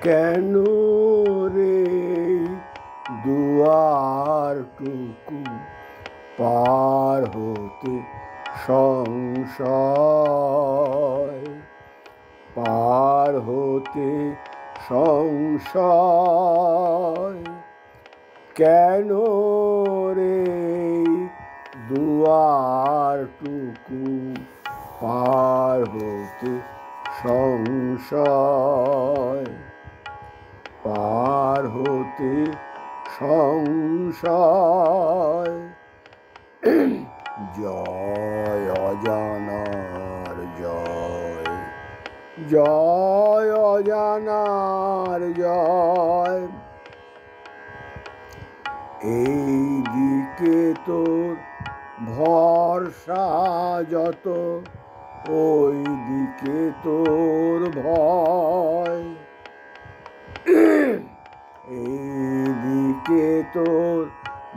কেন রে দুয়ারটুকু পার হতে সংশয়, পার হতে সংশয়। কেন রে দুয়ারটুকু পার হতে সংশয়, পার হতে সংশয়। জয় অজানার জয়, জয় অজানার জয়। এই দিকে তোর ভরসা যত, ওই দিকে তোর ভয়। এই দিকে তোর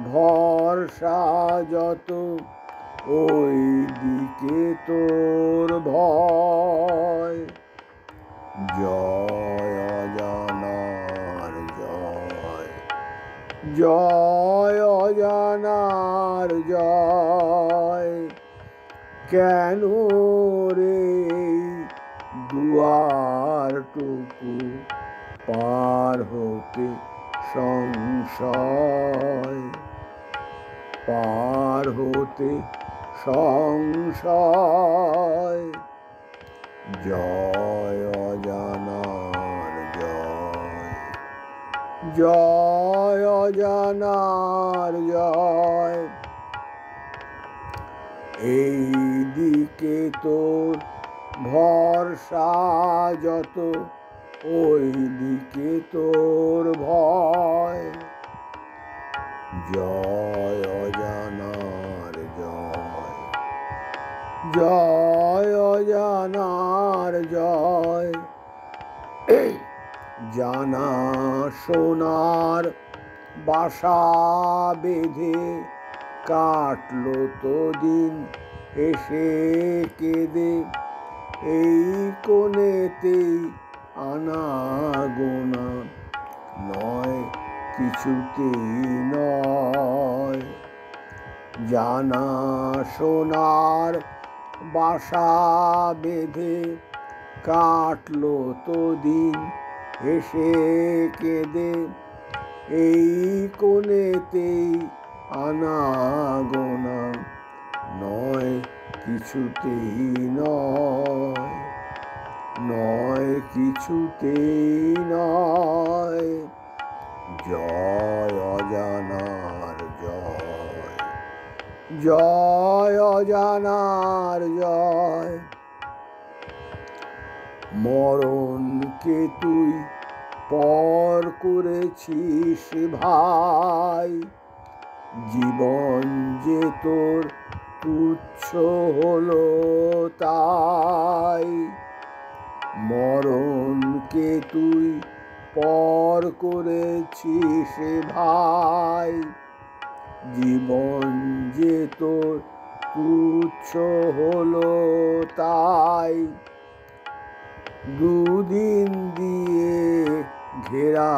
ভরসা যত, ওই দিকে তোর ভয়। জয় অজানার জয়, জয় অজানার জয়। কেন রে দুয়ারটুকু পার হতে সংশয়, পার হতে সংশয়। জয় অজানার জয়, জয় অজানার জয়। এই দিকে তোর ভরসা যত, ওই দিকে তোর ভয়। জয় অজানার জয়, জয় অজানার জয়। জানা সোনার বাসা বেঁধে কাটলো তো দিন এসে কেঁদে। এই কোণেতেই আনাগোনা নয়, কিছুতেই নয়। জানা সোনার বাসা বেঁধে কাটলো তো দিন এসে কেঁদে। এই কোণেতেই আনাগোনা নয়, কিছুতেই নয়, নয় কিছুতেই নয়। জয় অজানার জয়, জয় অজানার জয়। মরণকে তুই পর করেছিস ভাই, জীবন যে তোর তুচ্ছ হলো তাই। মরণকে তুই পর করেছিস ভাই, জীবন যে তোর তুচ্ছ হলো তাই। দুদিন দিয়ে ঘেরা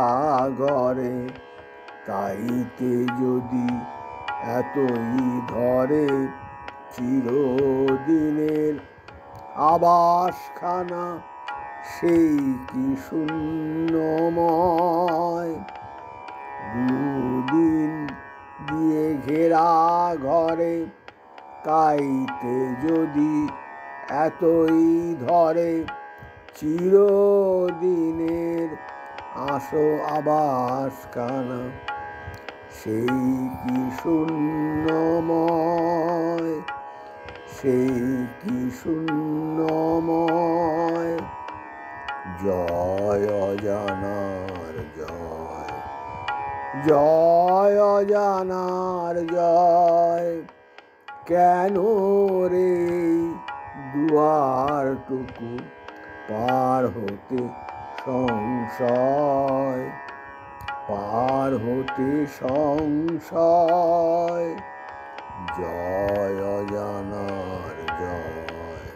ঘরে, তাইতে যদি এতই ধরে চিরদিনের আবাসখানা, সেই কি শূন্যময়। দুদিন দিয়ে ঘেরা ঘরে, তাইতে যদি এতই ধরে চিরদিনের আসো আবাসখানা, সেই কি শূন্যময়, সেই কি শূন্যময়। জয় অজানার জয়, জয় অজানার জয়। কেন রে দুয়ারটুকু পার হতে সংশয়, পার হতে সংশয়। জয় অজানার জয়,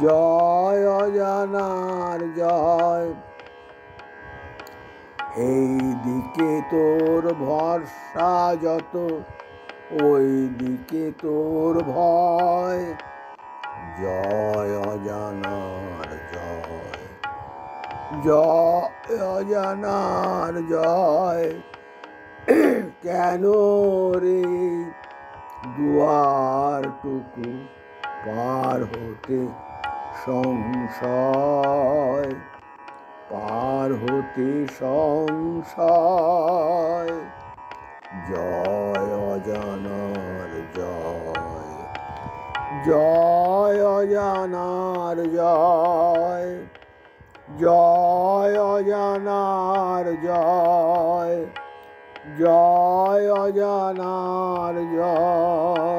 জয় অজানার জয়। এই দিকে তোর ভরসা যত, ওই দিকে তোর ভয়। জয় অজানার জয়, জয় অজানার জয়। কেন রে দুয়ারটুকু পার হতে সংশয়, পার হতে সংশয়। জয় অজানার জয়, জয় অজানার জয়, জয় অজানার জয়, জয় অজানার জয়।